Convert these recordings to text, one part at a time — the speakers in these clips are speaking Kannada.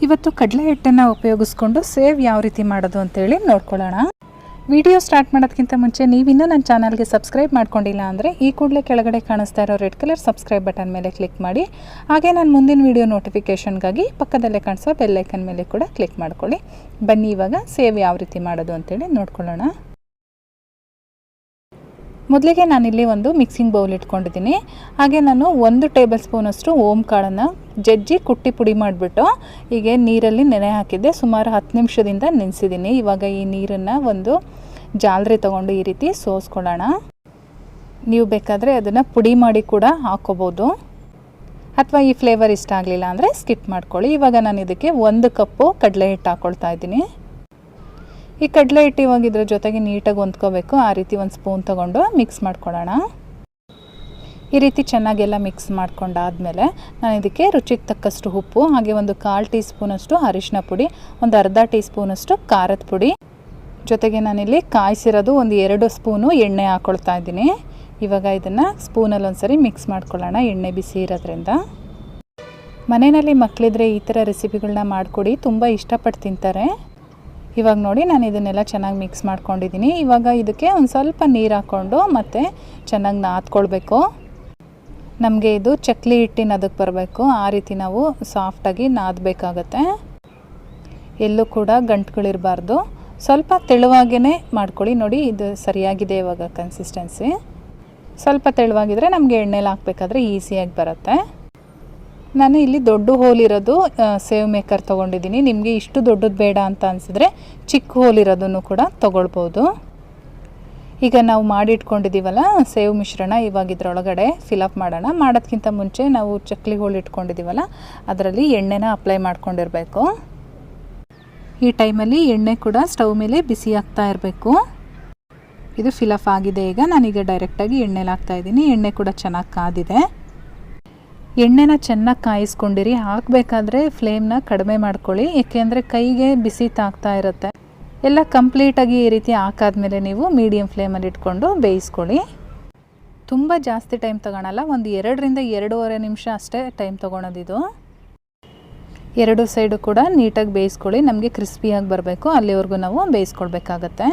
ಇವತ್ತು ಕಡಲೆ ಹಿಟ್ಟನ್ನು ಉಪಯೋಗಿಸ್ಕೊಂಡು ಸೇವ್ ಯಾವ ರೀತಿ ಮಾಡೋದು ಅಂತೇಳಿ ನೋಡ್ಕೊಳ್ಳೋಣ. ವಿಡಿಯೋ ಸ್ಟಾರ್ಟ್ ಮಾಡೋದಕ್ಕಿಂತ ಮುಂಚೆ ನೀವಿನ್ನೂ ನನ್ನ ಚಾನಲ್ಗೆ ಸಬ್ಸ್ಕ್ರೈಬ್ ಮಾಡ್ಕೊಂಡಿಲ್ಲ ಅಂದರೆ ಈ ಕೂಡಲೇ ಕೆಳಗಡೆ ಕಾಣಿಸ್ತಾ ಇರೋ ರೆಡ್ ಕಲರ್ ಸಬ್ಸ್ಕ್ರೈಬ್ ಬಟನ್ ಮೇಲೆ ಕ್ಲಿಕ್ ಮಾಡಿ. ಹಾಗೆ ನಾನು ಮುಂದಿನ ವಿಡಿಯೋ ನೋಟಿಫಿಕೇಷನ್ಗಾಗಿ ಪಕ್ಕದಲ್ಲೇ ಕಾಣಿಸೋ ಬೆಲ್ಲೈಕನ್ ಮೇಲೆ ಕೂಡ ಕ್ಲಿಕ್ ಮಾಡ್ಕೊಳ್ಳಿ. ಬನ್ನಿ ಇವಾಗ ಸೇವ್ ಯಾವ ರೀತಿ ಮಾಡೋದು ಅಂತೇಳಿ ನೋಡ್ಕೊಳ್ಳೋಣ. ಮೊದಲಿಗೆ ನಾನಿಲ್ಲಿ ಒಂದು ಮಿಕ್ಸಿಂಗ್ ಬೌಲ್ ಇಟ್ಕೊಂಡಿದ್ದೀನಿ. ಹಾಗೆ ನಾನು 1 ಟೇಬಲ್ ಸ್ಪೂನಷ್ಟು ಓಮ್ ಕಾಳನ್ನು ಜಜ್ಜಿ ಕುಟ್ಟಿ ಪುಡಿ ಮಾಡಿಬಿಟ್ಟು ಹೀಗೆ ನೀರಲ್ಲಿ ನೆನೆ ಹಾಕಿದ್ದೆ. ಸುಮಾರು 10 ನಿಮಿಷದಿಂದ ನೆನೆಸಿದ್ದೀನಿ. ಇವಾಗ ಈ ನೀರನ್ನು ಒಂದು ಜಾಲರಿ ತೊಗೊಂಡು ಈ ರೀತಿ ಸೋಸ್ಕೊಳ್ಳೋಣ. ನೀವು ಬೇಕಾದರೆ ಅದನ್ನು ಪುಡಿ ಮಾಡಿ ಕೂಡ ಹಾಕ್ಕೋಬೋದು, ಅಥವಾ ಈ ಫ್ಲೇವರ್ ಇಷ್ಟ ಆಗಲಿಲ್ಲ ಅಂದರೆ ಸ್ಕಿಪ್ ಮಾಡ್ಕೊಳ್ಳಿ. ಇವಾಗ ನಾನು ಇದಕ್ಕೆ 1 ಕಪ್ಪು ಕಡಲೆ ಹಿಟ್ಟು ಹಾಕ್ಕೊಳ್ತಾ ಇದ್ದೀನಿ. ಈ ಕಡಲೆ ಹಿಟ್ಟು ಇವಾಗ ಇದ್ರ ಜೊತೆಗೆ ನೀಟಾಗಿ ಹೊಂದ್ಕೋಬೇಕು. ಆ ರೀತಿ ಒಂದು ಸ್ಪೂನ್ ತೊಗೊಂಡು ಮಿಕ್ಸ್ ಮಾಡ್ಕೊಳ್ಳೋಣ. ಈ ರೀತಿ ಚೆನ್ನಾಗೆಲ್ಲ ಮಿಕ್ಸ್ ಮಾಡ್ಕೊಂಡಾದಮೇಲೆ ನಾನು ಇದಕ್ಕೆ ರುಚಿಗೆ ತಕ್ಕಷ್ಟು ಉಪ್ಪು, ಹಾಗೆ ಒಂದು 1/4 ಟೀ ಸ್ಪೂನಷ್ಟು ಅರಿಶಿನ ಪುಡಿ, ಒಂದು ಅರ್ಧ ಟೀ ಸ್ಪೂನಷ್ಟು ಖಾರದ ಪುಡಿ, ಜೊತೆಗೆ ನಾನಿಲ್ಲಿ ಕಾಯಿಸಿರೋದು ಒಂದು 2 ಸ್ಪೂನು ಎಣ್ಣೆ ಹಾಕ್ಕೊಳ್ತಾ ಇದ್ದೀನಿ. ಇವಾಗ ಇದನ್ನು ಸ್ಪೂನಲ್ಲಿ ಒಂದ್ಸರಿ ಮಿಕ್ಸ್ ಮಾಡ್ಕೊಳ್ಳೋಣ. ಎಣ್ಣೆ ಬಿಸಿ ಇರೋದ್ರಿಂದ ಮನೆಯಲ್ಲಿ ಮಕ್ಕಳಿದ್ರೆ ಈ ಥರ ರೆಸಿಪಿಗಳನ್ನ ಮಾಡಿಕೊಡಿ, ತುಂಬ ಇಷ್ಟಪಟ್ಟು ತಿಂತಾರೆ. ಇವಾಗ ನೋಡಿ ನಾನು ಇದನ್ನೆಲ್ಲ ಚೆನ್ನಾಗಿ ಮಿಕ್ಸ್ ಮಾಡ್ಕೊಂಡಿದ್ದೀನಿ. ಇವಾಗ ಇದಕ್ಕೆ ಒಂದು ಸ್ವಲ್ಪ ನೀರು ಹಾಕ್ಕೊಂಡು ಮತ್ತೆ ಚೆನ್ನಾಗಿ ನಾದ್ಕೊಳ್ಬೇಕು. ನಮಗೆ ಇದು ಚಕ್ಲಿ ಹಿಟ್ಟಿನ ಅದಕ್ಕೆ ಬರಬೇಕು, ಆ ರೀತಿ ನಾವು ಸಾಫ್ಟಾಗಿ ನಾದಬೇಕಾಗತ್ತೆ. ಎಲ್ಲೂ ಕೂಡ ಗಂಟುಗಳಿರಬಾರ್ದು. ಸ್ವಲ್ಪ ತೆಳುವಾಗೇ ಮಾಡ್ಕೊಳ್ಳಿ. ನೋಡಿ ಇದು ಸರಿಯಾಗಿದೆ ಇವಾಗ ಕನ್ಸಿಸ್ಟೆನ್ಸಿ. ಸ್ವಲ್ಪ ತೆಳುವಾಗಿದ್ದರೆ ನಮಗೆ ಎಣ್ಣೆಲಿ ಹಾಕಬೇಕಾದ್ರೆ ಈಸಿಯಾಗಿ ಬರುತ್ತೆ. ನಾನು ಇಲ್ಲಿ ದೊಡ್ಡ ಹೋಲ್ ಇರೋದು ಸೇವ್ ಮೇಕರ್ ತೊಗೊಂಡಿದ್ದೀನಿ. ನಿಮಗೆ ಇಷ್ಟು ದೊಡ್ಡದು ಬೇಡ ಅಂತ ಅನಿಸಿದ್ರೆ ಚಿಕ್ಕ ಹೋಲ್ ಇರೋದನ್ನು ಕೂಡ ತೊಗೊಳ್ಬೋದು. ಈಗ ನಾವು ಮಾಡಿಟ್ಕೊಂಡಿದ್ದೀವಲ್ಲ ಸೇವ್ ಮಿಶ್ರಣ, ಇವಾಗ ಇದರೊಳಗಡೆ ಫಿಲಪ್ ಮಾಡೋಣ. ಮಾಡೋದಕ್ಕಿಂತ ಮುಂಚೆ ನಾವು ಚಕ್ಲಿ ಹೋಲ್ ಇಟ್ಕೊಂಡಿದ್ದೀವಲ್ಲ ಅದರಲ್ಲಿ ಎಣ್ಣೆನ ಅಪ್ಲೈ ಮಾಡ್ಕೊಂಡಿರಬೇಕು. ಈ ಟೈಮಲ್ಲಿ ಎಣ್ಣೆ ಕೂಡ ಸ್ಟವ್ ಮೇಲೆ ಬಿಸಿ ಆಗ್ತಾ ಇರಬೇಕು. ಇದು ಫಿಲಪ್ ಆಗಿದೆ. ಈಗ ನಾನೀಗ ಡೈರೆಕ್ಟಾಗಿ ಎಣ್ಣೆಲಿ ಹಾಕ್ತಾಯಿದ್ದೀನಿ. ಎಣ್ಣೆ ಕೂಡ ಚೆನ್ನಾಗಿ ಕಾದಿದೆ. ಎಣ್ಣೆನ ಚೆನ್ನಾಗಿ ಕಾಯಿಸ್ಕೊಂಡಿರಿ. ಹಾಕಬೇಕಾದ್ರೆ ಫ್ಲೇಮ್ನ ಕಡಿಮೆ ಮಾಡ್ಕೊಳ್ಳಿ, ಏಕೆಂದರೆ ಕೈಗೆ ಬಿಸಿ ತಾಗ್ತಾ ಇರುತ್ತೆ. ಎಲ್ಲ ಕಂಪ್ಲೀಟಾಗಿ ಈ ರೀತಿ ಹಾಕಾದ್ಮೇಲೆ ನೀವು ಮೀಡಿಯಮ್ ಫ್ಲೇಮಲ್ಲಿ ಇಟ್ಕೊಂಡು ಬೇಯಿಸ್ಕೊಳ್ಳಿ. ತುಂಬ ಜಾಸ್ತಿ ಟೈಮ್ ತೊಗೊಳಲ್ಲ, ಒಂದು 2 ರಿಂದ 2.5 ನಿಮಿಷ ಅಷ್ಟೇ ಟೈಮ್ ತೊಗೊಳೋದಿದು. 2 ಸೈಡು ಕೂಡ ನೀಟಾಗಿ ಬೇಯಿಸ್ಕೊಳ್ಳಿ. ನಮಗೆ ಕ್ರಿಸ್ಪಿಯಾಗಿ ಬರಬೇಕು, ಅಲ್ಲಿವರೆಗೂ ನಾವು ಬೇಯಿಸ್ಕೊಳ್ಬೇಕಾಗತ್ತೆ.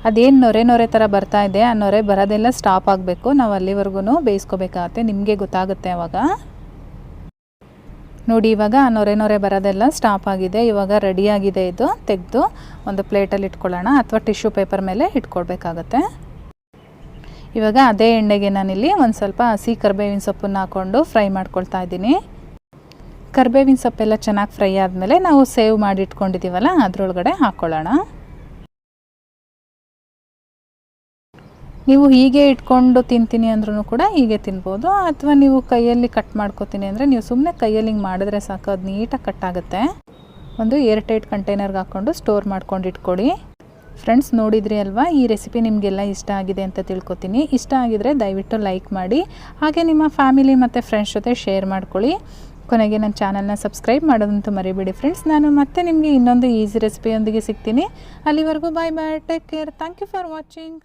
ಅದೇನು ನೊರೆ ಥರ ಬರ್ತಾ ಇದೆ, ಆ ನೊರೆ ಬರೋದೆಲ್ಲ ಸ್ಟಾಪ್ ಆಗಬೇಕು. ನಾವು ಅಲ್ಲಿವರೆಗೂ ಬೇಯಿಸ್ಕೋಬೇಕಾಗತ್ತೆ. ನಿಮಗೆ ಗೊತ್ತಾಗುತ್ತೆ ಅವಾಗ. ನೋಡಿ ಇವಾಗ ಆ ನೊರೆ ಬರೋದೆಲ್ಲ ಸ್ಟಾಪ್ ಆಗಿದೆ. ಇವಾಗ ರೆಡಿಯಾಗಿದೆ. ಇದು ತೆಗೆದು ಒಂದು ಪ್ಲೇಟಲ್ಲಿ ಇಟ್ಕೊಳ್ಳೋಣ, ಅಥವಾ ಟಿಶ್ಯೂ ಪೇಪರ್ ಮೇಲೆ ಇಟ್ಕೊಳ್ಬೇಕಾಗತ್ತೆ. ಇವಾಗ ಅದೇ ಎಣ್ಣೆಗೆ ನಾನಿಲ್ಲಿ ಒಂದು ಸ್ವಲ್ಪ ಹಸಿ ಕರಿಬೇವಿನ ಸೊಪ್ಪನ್ನು ಹಾಕ್ಕೊಂಡು ಫ್ರೈ ಮಾಡ್ಕೊಳ್ತಾ ಇದ್ದೀನಿ. ಕರಿಬೇವಿನ ಸೊಪ್ಪೆಲ್ಲ ಚೆನ್ನಾಗಿ ಫ್ರೈ ಆದಮೇಲೆ ನಾವು ಸೇವ್ ಮಾಡಿ ಇಟ್ಕೊಂಡಿದ್ದೀವಲ್ಲ ಅದರೊಳಗಡೆ ಹಾಕ್ಕೊಳ್ಳೋಣ. ನೀವು ಹೀಗೆ ಇಟ್ಕೊಂಡು ತಿಂತೀನಿ ಅಂದ್ರೂ ಕೂಡ ಹೀಗೆ ತಿನ್ಬೋದು, ಅಥವಾ ನೀವು ಕೈಯಲ್ಲಿ ಕಟ್ ಮಾಡ್ಕೋತೀನಿ ಅಂದರೆ ನೀವು ಸುಮ್ಮನೆ ಕೈಯಲ್ಲಿ ಹಿಂಗೆ ಮಾಡಿದ್ರೆ ಸಾಕು, ಅದು ನೀಟಾಗಿ ಕಟ್ ಆಗುತ್ತೆ. ಒಂದು ಏರ್ಟೈಟ್ ಕಂಟೈನರ್ಗೆ ಹಾಕ್ಕೊಂಡು ಸ್ಟೋರ್ ಮಾಡ್ಕೊಂಡು ಇಟ್ಕೊಳ್ಳಿ. ಫ್ರೆಂಡ್ಸ್, ನೋಡಿದ್ರಿ ಅಲ್ವಾ, ಈ ರೆಸಿಪಿ ನಿಮಗೆಲ್ಲ ಇಷ್ಟ ಆಗಿದೆ ಅಂತ ತಿಳ್ಕೊತೀನಿ. ಇಷ್ಟ ಆಗಿದರೆ ದಯವಿಟ್ಟು ಲೈಕ್ ಮಾಡಿ, ಹಾಗೆ ನಿಮ್ಮ ಫ್ಯಾಮಿಲಿ ಮತ್ತು ಫ್ರೆಂಡ್ಸ್ ಜೊತೆ ಶೇರ್ ಮಾಡ್ಕೊಳ್ಳಿ. ಕೊನೆಗೆ ನನ್ನ ಚಾನಲ್ನ ಸಬ್ಸ್ಕ್ರೈಬ್ ಮಾಡೋದಂತೂ ಮರಿಬೇಡಿ ಫ್ರೆಂಡ್ಸ್. ನಾನು ಮತ್ತೆ ನಿಮಗೆ ಇನ್ನೊಂದು ಈಸಿ ರೆಸಿಪಿಯೊಂದಿಗೆ ಸಿಗ್ತೀನಿ. ಅಲ್ಲಿವರೆಗೂ bye bye, take care, thank you for watching.